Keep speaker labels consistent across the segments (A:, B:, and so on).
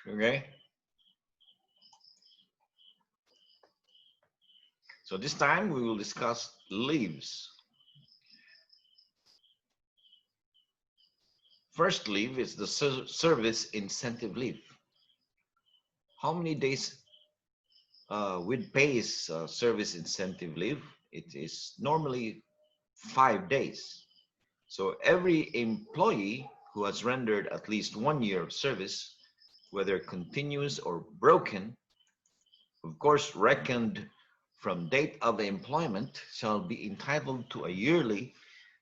A: Okay. So this time we will discuss leaves. First leave is the service incentive leave. How many days with pay is service incentive leave? It is normally 5 days. So every employee who has rendered at least 1 year of service, whether continuous or broken, of course reckoned from date of employment, shall be entitled to a yearly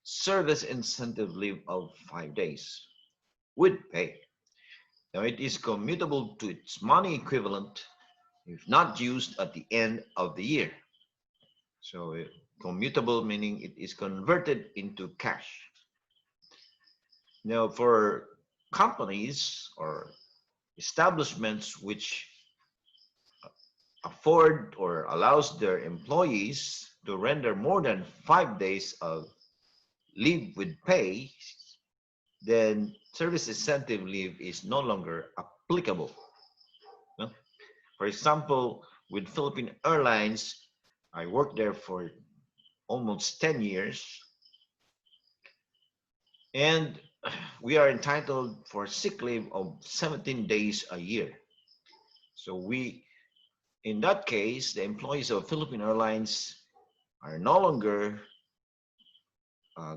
A: service incentive leave of 5 days with pay. Now it is commutable to its money equivalent if not used at the end of the year. So commutable meaning it is converted into cash. Now for companies or establishments which afford or allows their employees to render more than 5 days of leave with pay, then service incentive leave is no longer applicable. No? For example, with Philippine Airlines, I worked there for almost 10 years, and we are entitled for sick leave of 17 days a year. So in that case, the employees of Philippine Airlines are no longer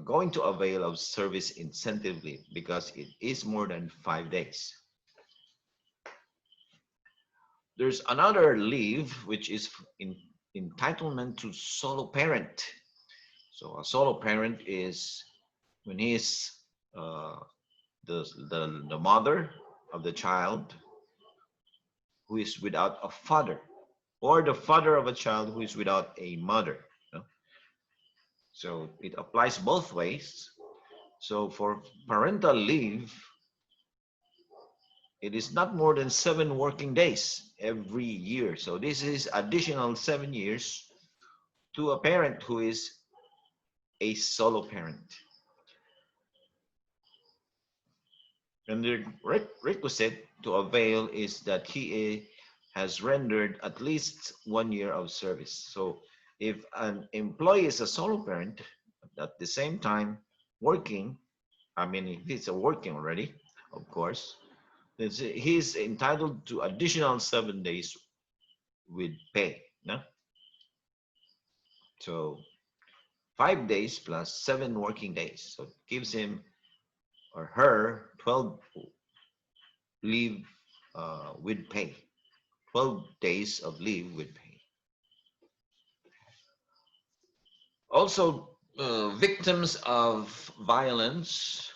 A: going to avail of service incentive leave because it is more than 5 days. There's another leave which is entitlement to solo parent. So a solo parent is when he is uh, the mother of the child who is without a father, or the father of a child who is without a mother. You know? So it applies both ways. So for parental leave, it is not more than 7 working days every year. So this is additional 7 years to a parent who is a solo parent. And the requisite to avail is that he has rendered at least 1 year of service. So if an employee is a solo parent, at the same time working, I mean, if he's working already, of course, then he's entitled to additional 7 days with pay. No? So 5 days plus 7 working days. So it gives him or her 12 leave with pay. 12 days of leave with pay. Also, victims of violence,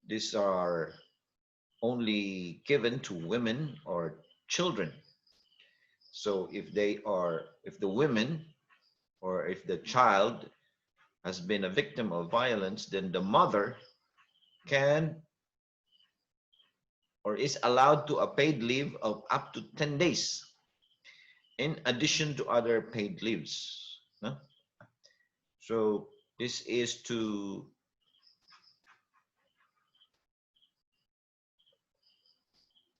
A: these are only given to women or children. So if the women or if the child has been a victim of violence, then the mother can or is allowed to a paid leave of up to 10 days in addition to other paid leaves. No? So this is to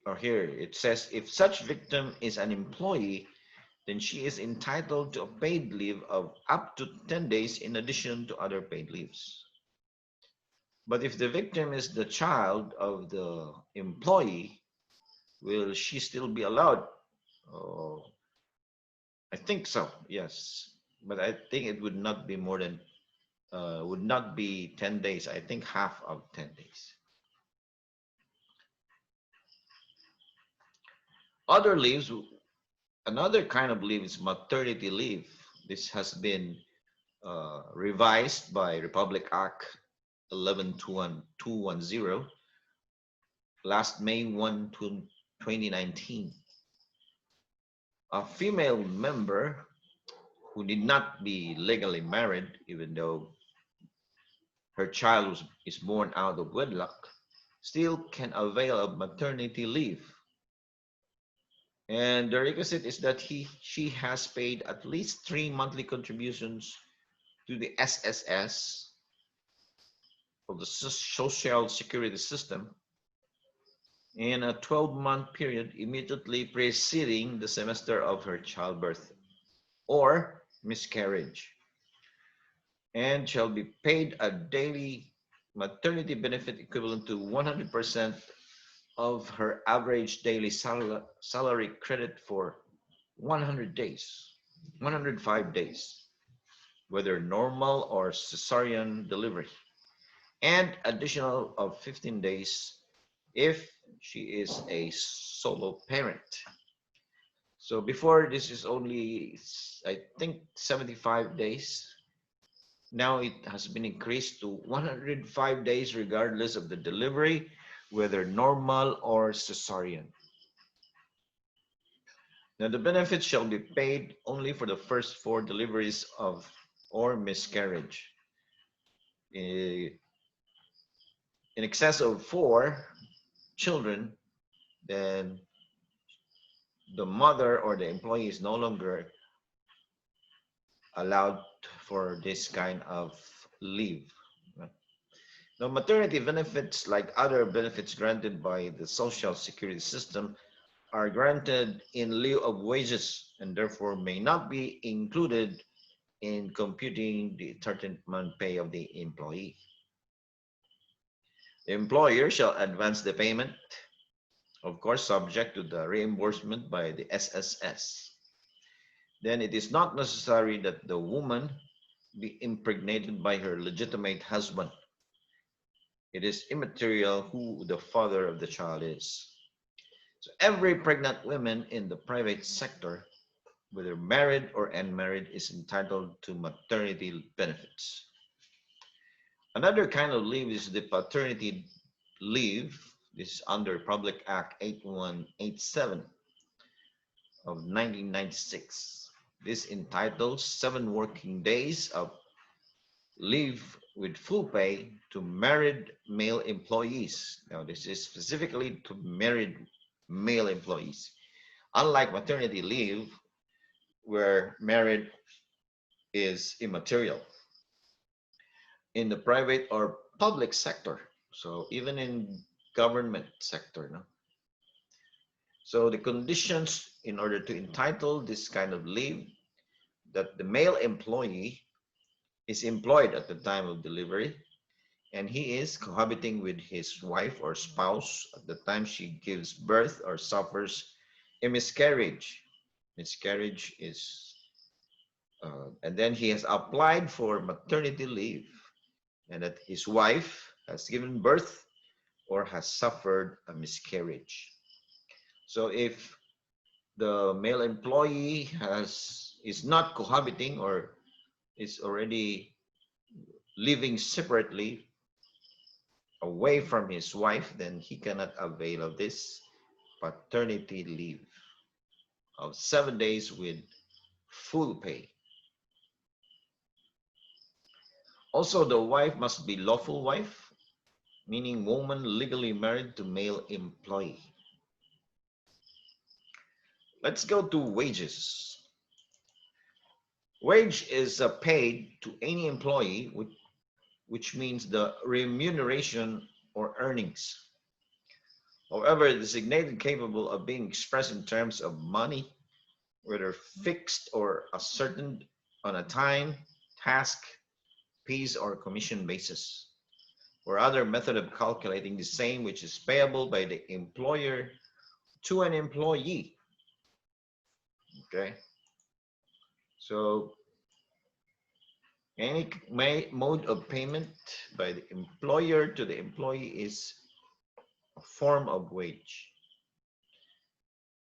A: or here it says if such victim is an employee, then she is entitled to a paid leave of up to 10 days in addition to other paid leaves. But if the victim is the child of the employee, will she still be allowed? Oh, I think so, yes. But I think it would not be more than, would not be 10 days. I think half of 10 days. Other leaves, another kind of leave is maternity leave. This has been revised by Republic Act 11-210 last May 1, 2019. A female member who did not be legally married, even though her child is born out of wedlock, still can avail of maternity leave. And the requisite is that she has paid at least 3 monthly contributions to the SSS of the Social Security System in a 12-month period immediately preceding the semester of her childbirth or miscarriage, and shall be paid a daily maternity benefit equivalent to 100% of her average daily salary credit for 100 days, 105 days, whether normal or cesarean delivery, and additional of 15 days if she is a solo parent. So before, this is only, I think, 75 days. Now it has been increased to 105 days regardless of the delivery, whether normal or cesarean. Now the benefits shall be paid only for the first 4 deliveries of or miscarriage. In excess of 4 children, then the mother or the employee is no longer allowed for this kind of leave. Now, maternity benefits, like other benefits granted by the social security system, are granted in lieu of wages and therefore may not be included in computing the 13th month pay of the employee. The employer shall advance the payment, of course, subject to the reimbursement by the SSS. Then it is not necessary that the woman be impregnated by her legitimate husband. It is immaterial who the father of the child is. So every pregnant woman in the private sector, whether married or unmarried, is entitled to maternity benefits. Another kind of leave is the paternity leave. This is under Public Act 8187 of 1996. This entitles 7 working days of leave with full pay to married male employees. Now, this is specifically to married male employees. Unlike maternity leave, where married is immaterial. In the private or public sector, so even in government sector, no? So the conditions in order to entitle this kind of leave, that the male employee is employed at the time of delivery and he is cohabiting with his wife or spouse at the time she gives birth or suffers a miscarriage. Miscarriage is, and then he has applied for maternity leave and that his wife has given birth or has suffered a miscarriage. So if the male employee is not cohabiting or is already living separately away from his wife, then he cannot avail of this paternity leave of 7 days with full pay. Also, the wife must be lawful wife, meaning woman legally married to male employee. Let's go to wages. Wage is paid to any employee, which means the remuneration or earnings. However, designated capable of being expressed in terms of money, whether fixed or ascertained on a time, task, piece, or commission basis, or other method of calculating the same which is payable by the employer to an employee. Okay, so any mode of payment by the employer to the employee is a form of wage.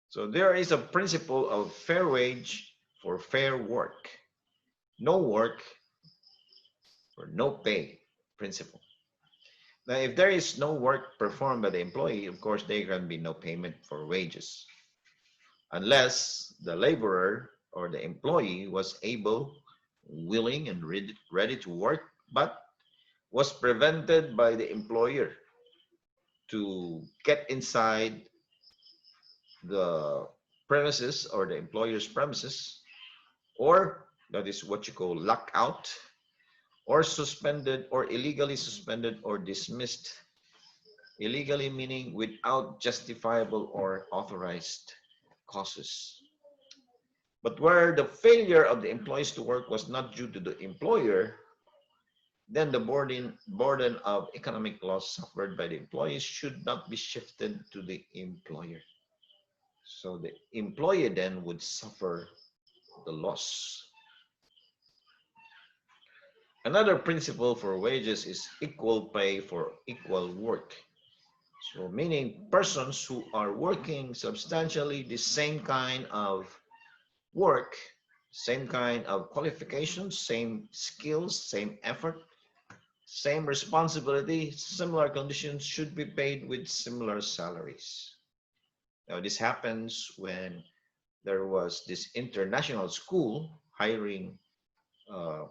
A: So there is a principle of fair wage for fair work, no work for no pay principle. Now, if there is no work performed by the employee, of course, there can be no payment for wages, unless the laborer or the employee was able, willing, and ready to work, but was prevented by the employer to get inside the premises or the employer's premises, or that is what you call lockout, or suspended or illegally suspended or dismissed Illegally meaning without justifiable or authorized causes. But where the failure of the employees to work was not due to the employer, then the burden of economic loss suffered by the employees should not be shifted to the employer. So the employer then would suffer the loss. Another principle for wages is equal pay for equal work. So meaning persons who are working substantially the same kind of work, same kind of qualifications, same skills, same effort, same responsibility, similar conditions should be paid with similar salaries. Now this happens when there was this international school uh,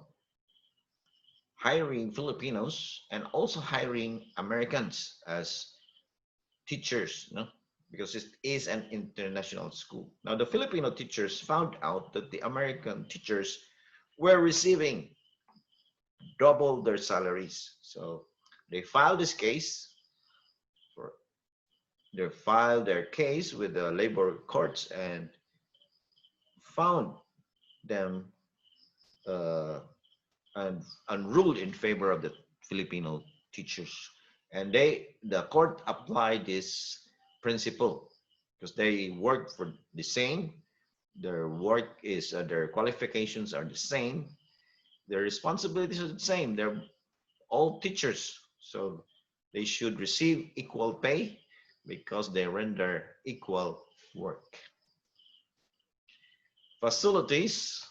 A: hiring Filipinos and also hiring Americans as teachers, no? Because it is an international school. Now, the Filipino teachers found out that the American teachers were receiving double their salaries. So they filed this case, for, they filed their case with the labor courts and found them uh, and ruled in favor of the Filipino teachers. And the court applied this principle because they work for the same, their work is their qualifications are the same, their responsibilities are the same. They're all teachers, so they should receive equal pay because they render equal work. Facilities,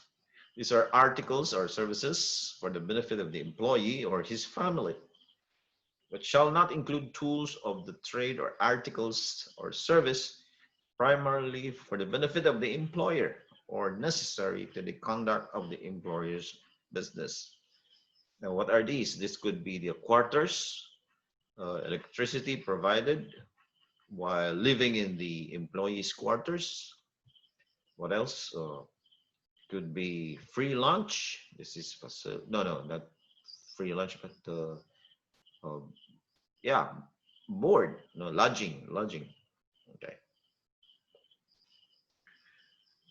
A: these are articles or services for the benefit of the employee or his family, but shall not include tools of the trade or articles or service primarily for the benefit of the employer or necessary to the conduct of the employer's business. Now, what are these? This could be the quarters, electricity provided while living in the employee's quarters. What else? Could be free lunch. This is no, not free lunch, but um, yeah, board, no, lodging. Okay.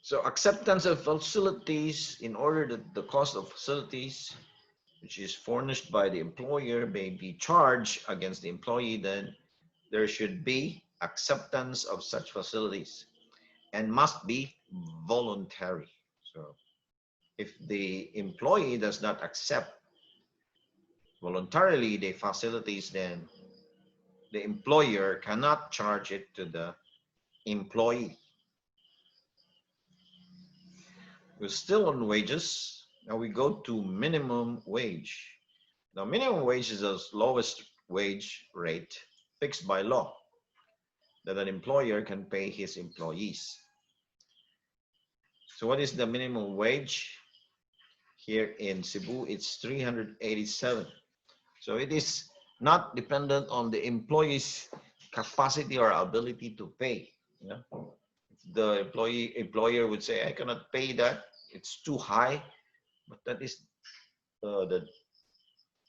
A: So acceptance of facilities in order that the cost of facilities which is furnished by the employer may be charged against the employee, then there should be acceptance of such facilities and must be voluntary. So if the employee does not accept voluntarily the facilities, then the employer cannot charge it to the employee. We're still on wages. Now we go to minimum wage. Now minimum wage is the lowest wage rate fixed by law that an employer can pay his employees. So what is the minimum wage? Here in Cebu, it's 387. So it is not dependent on the employee's capacity or ability to pay. You know? The employer would say, I cannot pay that, it's too high, but that is the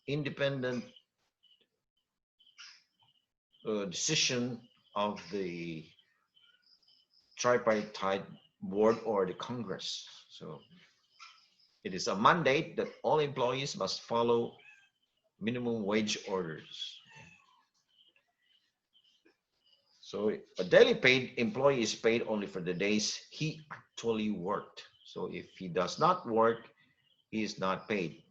A: independent decision of the tripartite board or the Congress. So it is a mandate that all employees must follow minimum wage orders. So a daily paid employee is paid only for the days he actually worked. So if he does not work, he is not paid.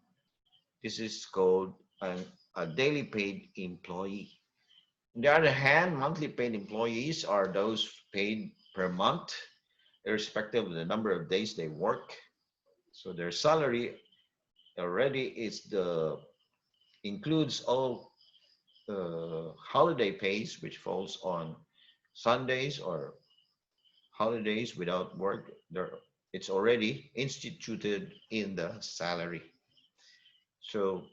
A: This is called a daily paid employee. On the other hand, monthly paid employees are those paid per month, irrespective of the number of days they work. So their salary already includes all holiday pays, which falls on Sundays or holidays without work. It's already instituted in the salary. So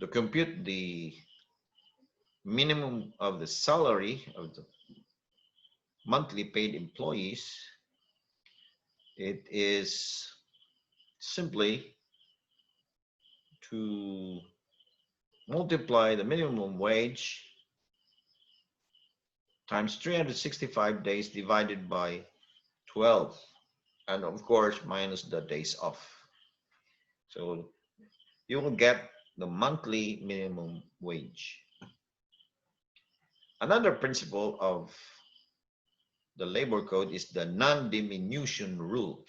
A: to compute the minimum of the salary of the monthly paid employees, it is simply to multiply the minimum wage times 365 days divided by 12, and of course minus the days off. So you will get the monthly minimum wage. Another principle of the labor code is the non-diminution rule.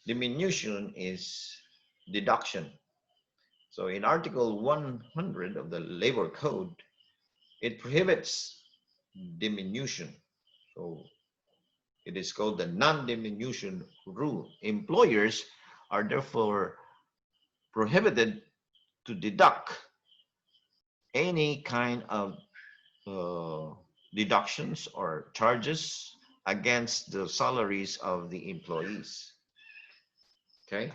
A: Diminution is deduction. So in Article 100 of the Labor Code, it prohibits diminution. So it is called the non-diminution rule. Employers are therefore prohibited to deduct any kind of uh, deductions or charges against the salaries of the employees. Okay.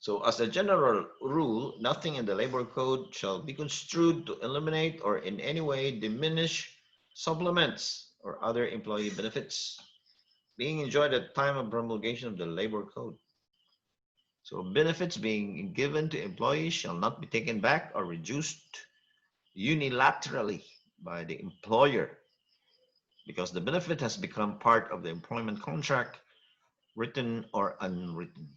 A: So as a general rule, nothing in the labor code shall be construed to eliminate or in any way diminish supplements or other employee benefits being enjoyed at the time of promulgation of the labor code. So benefits being given to employees shall not be taken back or reduced unilaterally by the employer because the benefit has become part of the employment contract, written or unwritten.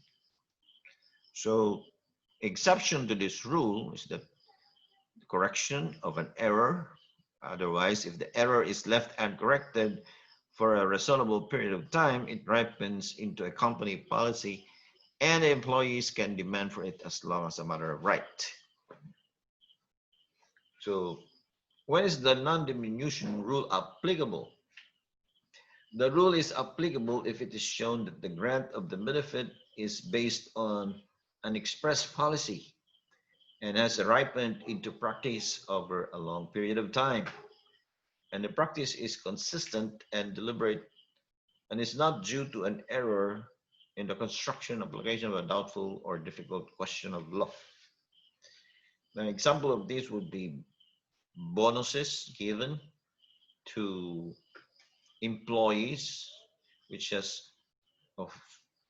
A: So exception to this rule is the correction of an error. Otherwise, if the error is left uncorrected for a reasonable period of time, it ripens into a company policy and the employees can demand for it as long as a matter of right. So when is the non-diminution rule applicable? The rule is applicable if it is shown that the grant of the benefit is based on an express policy and has ripened into practice over a long period of time. And the practice is consistent and deliberate and is not due to an error in the construction application of a doubtful or difficult question of law. An example of this would be bonuses given to employees, which has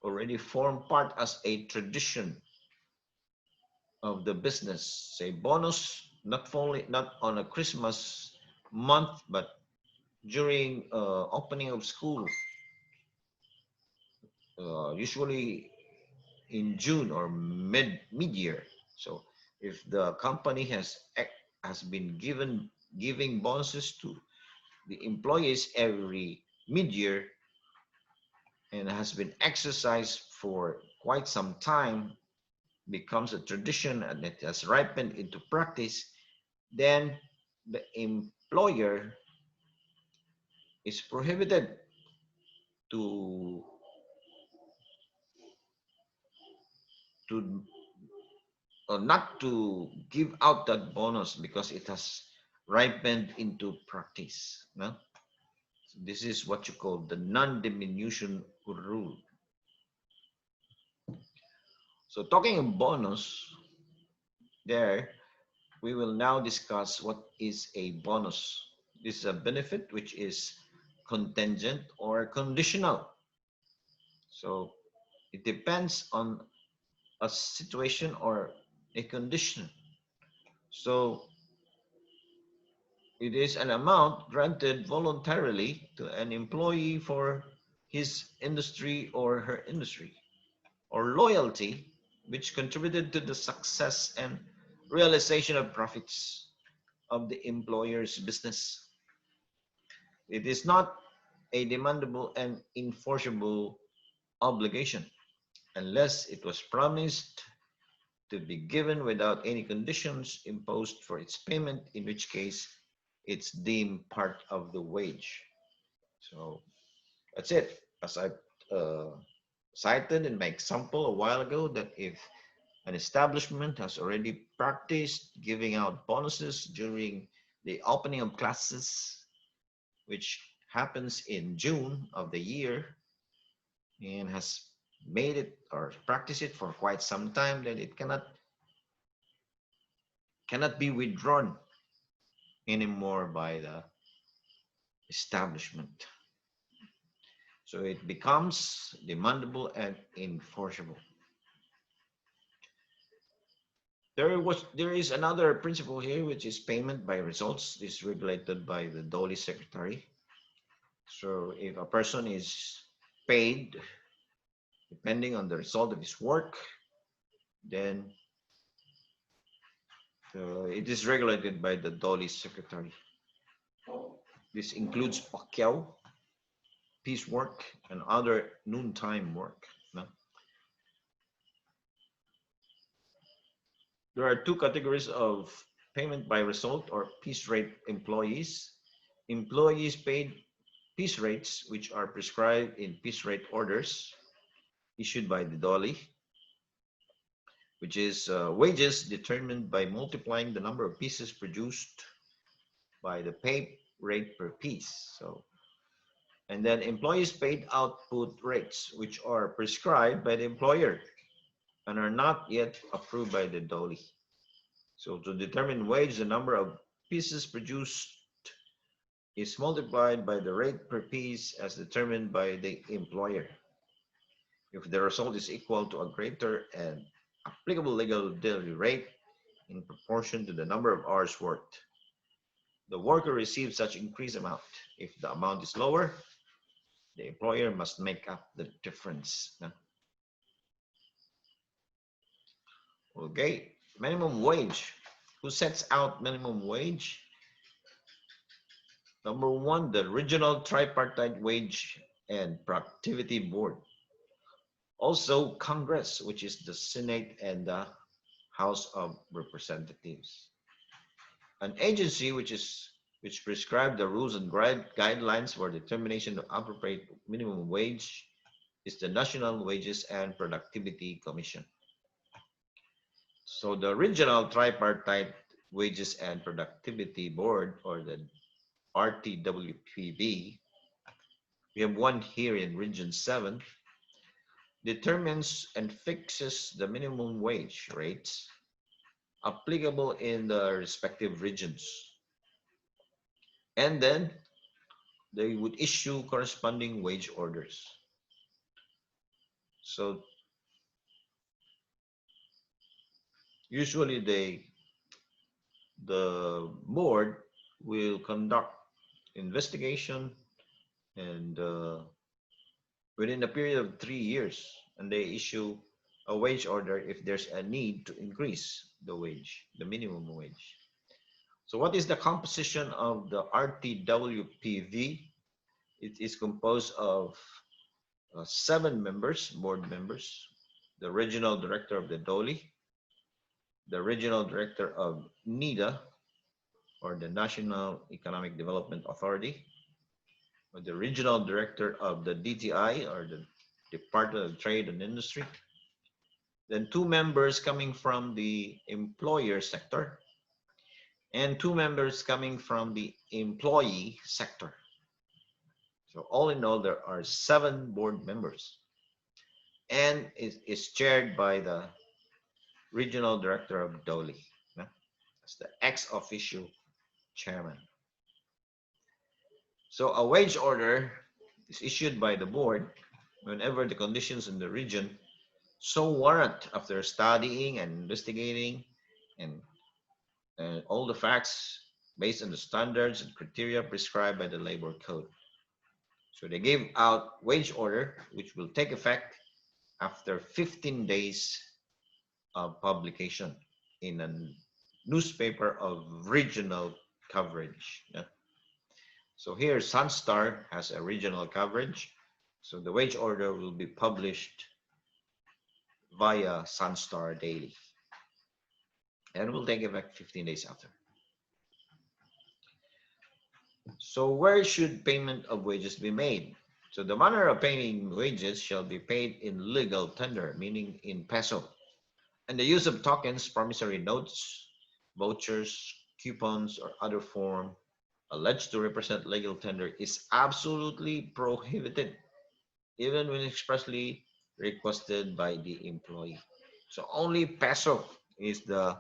A: already formed part as a tradition of the business. Say bonus not on a Christmas month, but during opening of school, usually in June or mid-year. So if the company has been giving bonuses to the employees every mid-year and has been exercised for quite some time, becomes a tradition and it has ripened into practice, then the employer is prohibited to to not to give out that bonus because it has ripened into practice. No? So this is what you call the non-diminution rule. So talking of bonus, there we will now discuss what is a bonus. This is a benefit which is contingent or conditional. So it depends on a situation or a condition. So it is an amount granted voluntarily to an employee for his industry or her industry, or loyalty, which contributed to the success and realization of profits of the employer's business. It is not a demandable and enforceable obligation unless it was promised to be given without any conditions imposed for its payment, in which case it's deemed part of the wage. So that's it. As I cited in my example a while ago, that if an establishment has already practiced giving out bonuses during the opening of classes, which happens in June of the year, and has made it or practiced it for quite some time, then it cannot be withdrawn anymore by the establishment. So it becomes demandable and enforceable. There is another principle here, which is payment by results. This is regulated by the DOLE secretary. So if a person is paid depending on the result of his work, then it is regulated by the DOLE secretary. This includes Pacquiao, piecework, and other noontime work. No? There are two categories of payment by result or piece rate employees. Employees paid piece rates, which are prescribed in piece rate orders issued by the DOLE, which is wages determined by multiplying the number of pieces produced by the pay rate per piece. So, and then employees paid output rates, which are prescribed by the employer and are not yet approved by the DOLE. So to determine wage, the number of pieces produced is multiplied by the rate per piece as determined by the employer. If the result is equal to a greater and applicable legal daily rate in proportion to the number of hours worked, the worker receives such increased amount. If the amount is lower, the employer must make up the difference. Okay, minimum wage. Who sets out minimum wage? Number one, the Regional Tripartite Wage and Productivity Board. Also, Congress, which is the Senate and the House of Representatives. An agency which prescribes the rules and guidelines for determination of appropriate minimum wage is the National Wages and Productivity Commission. So the Regional Tripartite Wages and Productivity Board, or the RTWPB, we have one here in Region 7, determines and fixes the minimum wage rates applicable in the respective regions. And then they would issue corresponding wage orders. So usually the board will conduct investigation and within a period of 3 years, and they issue a wage order if there's a need to increase the wage, the minimum wage. So what is the composition of the RTWPV? It is composed of 7 members, board members, the regional director of the DOLE, the regional director of NEDA, or the National Economic Development Authority, or the regional director of the DTI, or the Department of Trade and Industry, then 2 members coming from the employer sector, and 2 members coming from the employee sector. So all in all, there are 7 board members, and it is chaired by the regional director of DOLE. That's the ex officio chairman. So a wage order is issued by the board whenever the conditions in the region so warrant, after studying and investigating and all the facts based on the standards and criteria prescribed by the labor code. So they gave out wage order, which will take effect after 15 days of publication in a newspaper of regional coverage. So here Sunstar has a regional coverage. So the wage order will be published via Sunstar Daily and will take effect 15 days after. So where should payment of wages be made? So the manner of paying wages shall be paid in legal tender, meaning in peso. And the use of tokens, promissory notes, vouchers, coupons, or other form alleged to represent legal tender is absolutely prohibited, even when expressly requested by the employee. So only peso is the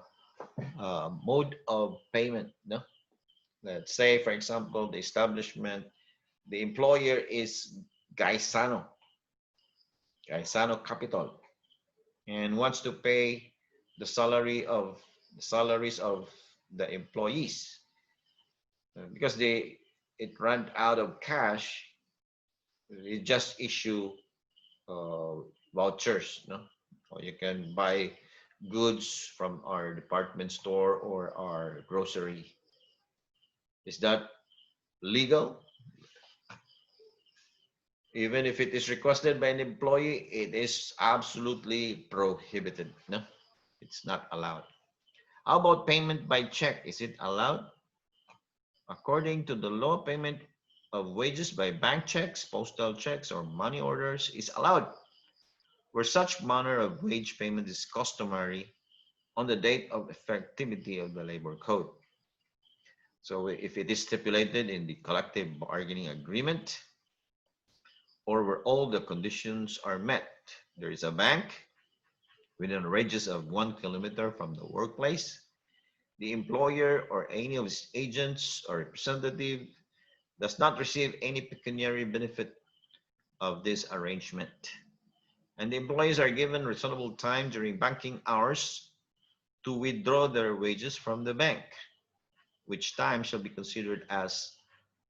A: mode of payment. No? Let's say, for example, the establishment, the employer is Gaisano Capital, and wants to pay the salaries of the employees. Because it ran out of cash, you just issue uh, vouchers, no? Or you can buy goods from our department store or our grocery. Is that legal? Even if it is requested by an employee, it is absolutely prohibited. No, it's not allowed. How about payment by check? Is it allowed? According to the law, payment of wages by bank checks, postal checks, or money orders is allowed, where such manner of wage payment is customary on the date of effectivity of the labor code. So if it is stipulated in the collective bargaining agreement, or where all the conditions are met, there is a bank within a radius of 1 kilometer from the workplace, the employer or any of its agents or representative does not receive any pecuniary benefit of this arrangement, and the employees are given reasonable time during banking hours to withdraw their wages from the bank, which time shall be considered as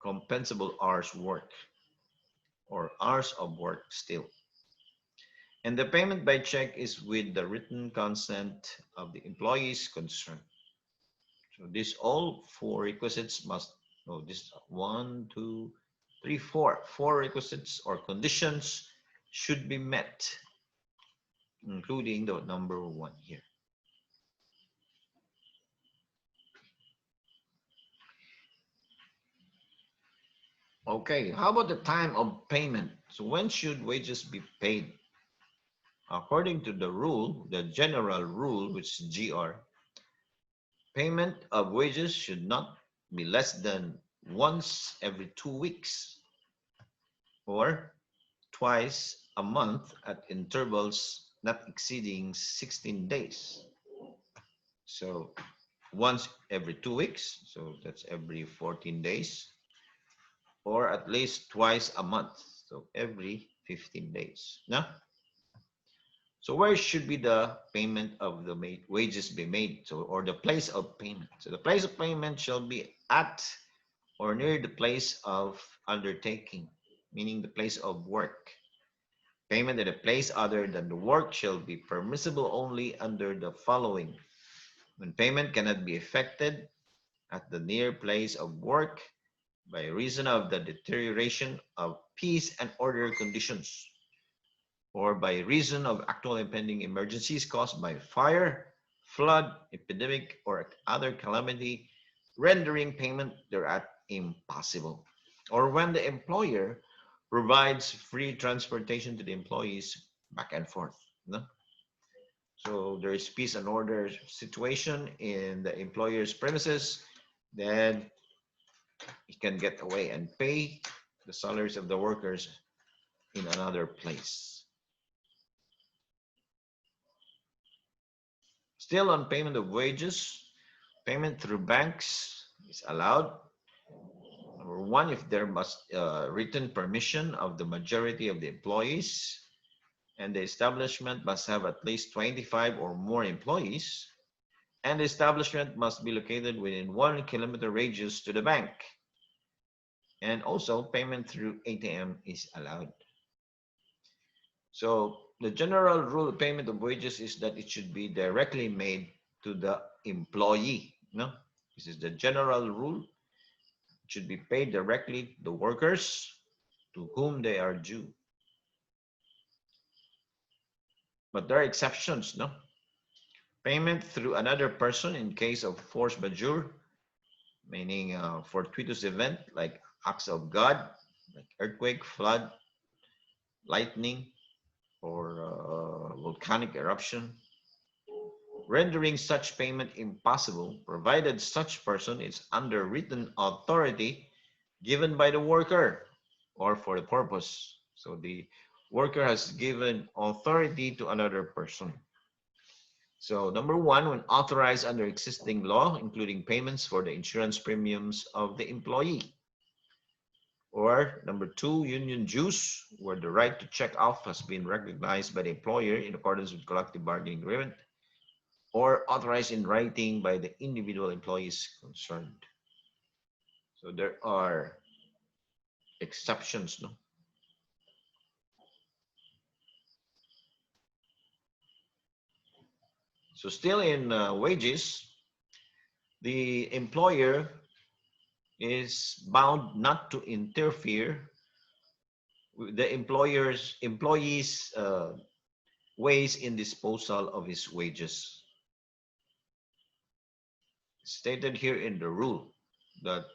A: compensable hours work or hours of work still. And the payment by check is with the written consent of the employees concerned. So these all four requisites must, no, this one, two, three, four requisites or conditions should be met, including the number one here. Okay, how about the time of payment? So when should wages be paid? According to the rule, the general rule, which is GR, payment of wages should not be less than once every 2 weeks or twice a month at intervals not exceeding 16 days. So once every 2 weeks, so that's every 14 days, or at least twice a month, so every 15 days. Now, so where should be the payment of the wages be made? So, or the place of payment. So the place of payment shall be at or near the place of undertaking, meaning the place of work. Payment at a place other than the work shall be permissible only under the following: when payment cannot be effected at the near place of work by reason of the deterioration of peace and order conditions, or by reason of actual impending emergencies caused by fire, flood, epidemic, or other calamity, rendering payment thereat impossible, or when the employer provides free transportation to the employees back and forth. No? So there is peace and order situation in the employer's premises, then he can get away and pay the salaries of the workers in another place. Still on payment of wages, payment through banks is allowed. Number one, if there must written permission of the majority of the employees, and the establishment must have at least 25 or more employees, and the establishment must be located within 1 kilometer radius to the bank. And also payment through ATM is allowed. So the general rule of payment of wages is that it should be directly made to the employee. No, this is the general rule. It should be paid directly to the workers to whom they are due. But there are exceptions, no? Payment through another person in case of force majeure, meaning fortuitous event like acts of God, like earthquake, flood, lightning, or volcanic eruption, rendering such payment impossible, provided such person is under written authority given by the worker or for the purpose. So the worker has given authority to another person. So number one, when authorized under existing law, including payments for the insurance premiums of the employee. Or number two, union dues, where the right to check off has been recognized by the employer in accordance with collective bargaining agreement. or authorized in writing by the individual employees concerned. So there are exceptions, no? So still in wages, the employer is bound not to interfere with the employees' ways in disposal of his wages. Stated here in the rule that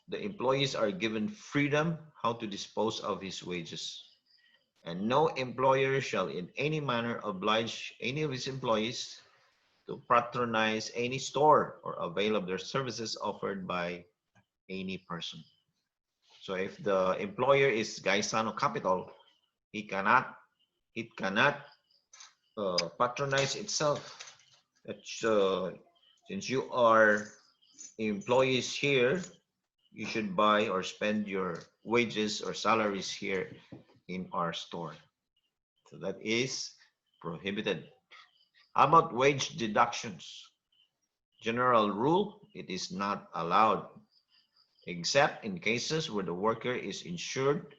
A: the employees are given freedom how to dispose of his wages, and no employer shall in any manner oblige any of his employees to patronize any store or avail of their services offered by any person. So if the employer is Gaisano Capital, it cannot patronize itself. Since you are employees here, you should buy or spend your wages or salaries here in our store. So that is prohibited. How about wage deductions? General rule, it is not allowed, except in cases where the worker is insured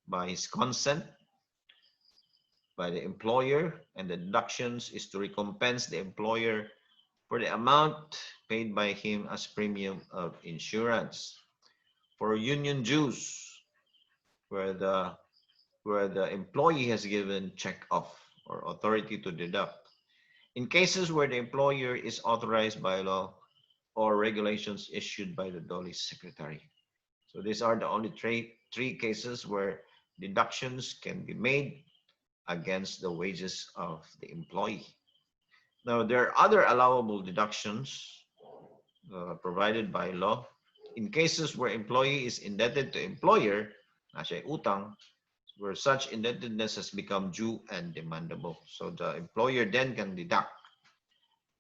A: by his consent by the employer, and the deductions is to recompense the employer for the amount paid by him as premium of insurance. For union dues, where the employee has given check off or authority to deduct. In cases where the employer is authorized by law or regulations issued by the DOLE secretary. So these are the only three cases where deductions can be made against the wages of the employee. Now, there are other allowable deductions provided by law in cases where employee is indebted to employer, nasa utang, where such indebtedness has become due and demandable. So the employer then can deduct.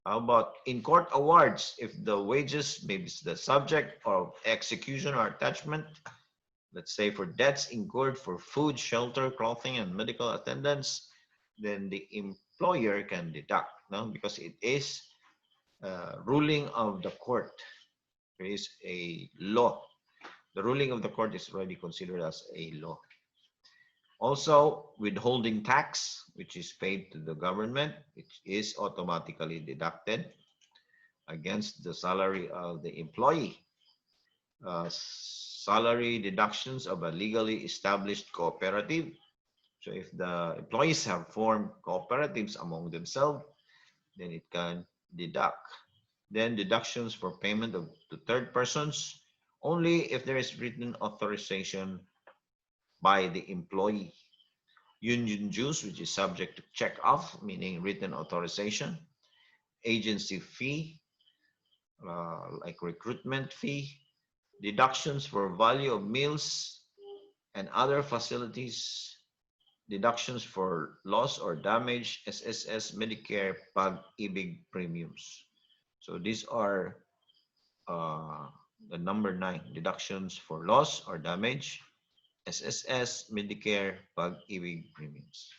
A: How about in court awards, if the wages may be the subject of execution or attachment, let's say for debts incurred for food, shelter, clothing, and medical attendance, then the employer can deduct, no? Because it is ruling of the court. There is a law. The ruling of the court is already considered as a law. Also, withholding tax, which is paid to the government, which is automatically deducted against the salary of the employee. Salary deductions of a legally established cooperative. So if the employees have formed cooperatives among themselves, then it can deduct. Then deductions for payment to third persons, only if there is written authorization by the employee. Union dues, which is subject to check off, meaning written authorization. Agency fee, like recruitment fee. Deductions for value of meals and other facilities. Deductions for loss or damage, SSS, Medicare, Pag-ibig premiums. So these are the number 9, deductions for loss or damage, SSS, Medicare, Pag-ibig premiums.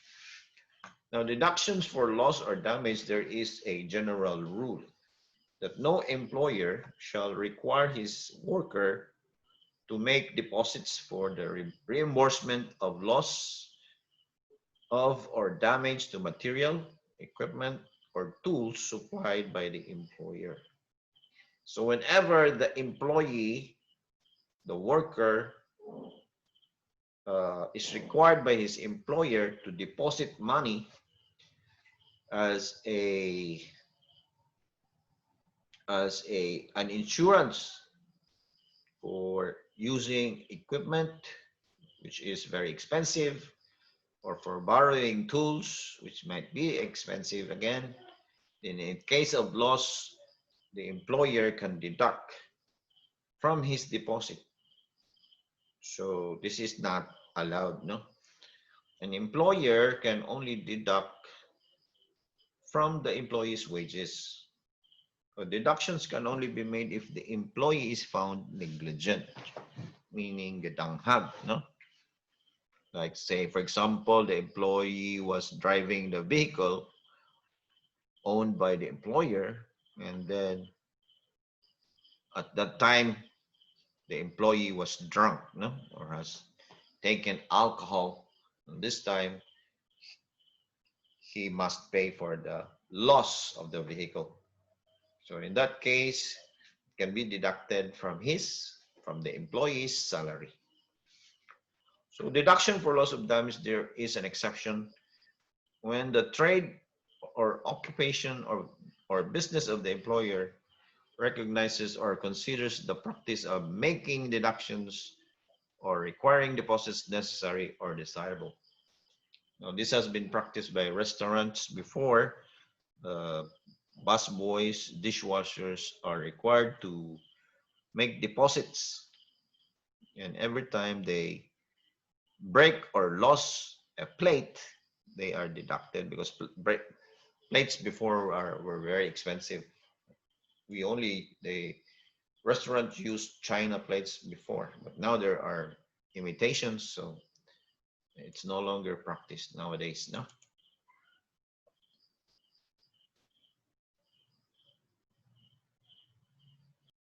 A: Now, deductions for loss or damage, there is a general rule that no employer shall require his worker to make deposits for the reimbursement of loss of or damage to material, equipment, or tools supplied by the employer. So whenever the employee, the worker, is required by his employer to deposit money as an insurance for using equipment which is very expensive, or for borrowing tools which might be expensive again, then in case of loss, the employer can deduct from his deposit. So this is not allowed, no? An employer can only deduct from the employee's wages. So deductions can only be made if the employee is found negligent, meaning gadanghag, no? Like say, for example, the employee was driving the vehicle owned by the employer, and then at that time the employee was drunk, no, or has taken alcohol. And this time he must pay for the loss of the vehicle. So in that case, it can be deducted from the employee's salary. So deduction for loss of damage, there is an exception when the trade or occupation or business of the employer recognizes or considers the practice of making deductions or requiring deposits necessary or desirable. Now, this has been practiced by restaurants before. Uh, Busboys, dishwashers are required to make deposits, and every time they break or lose a plate, they are deducted because plates before were very expensive. The restaurant used China plates before, but now there are imitations, so it's no longer practiced nowadays. No.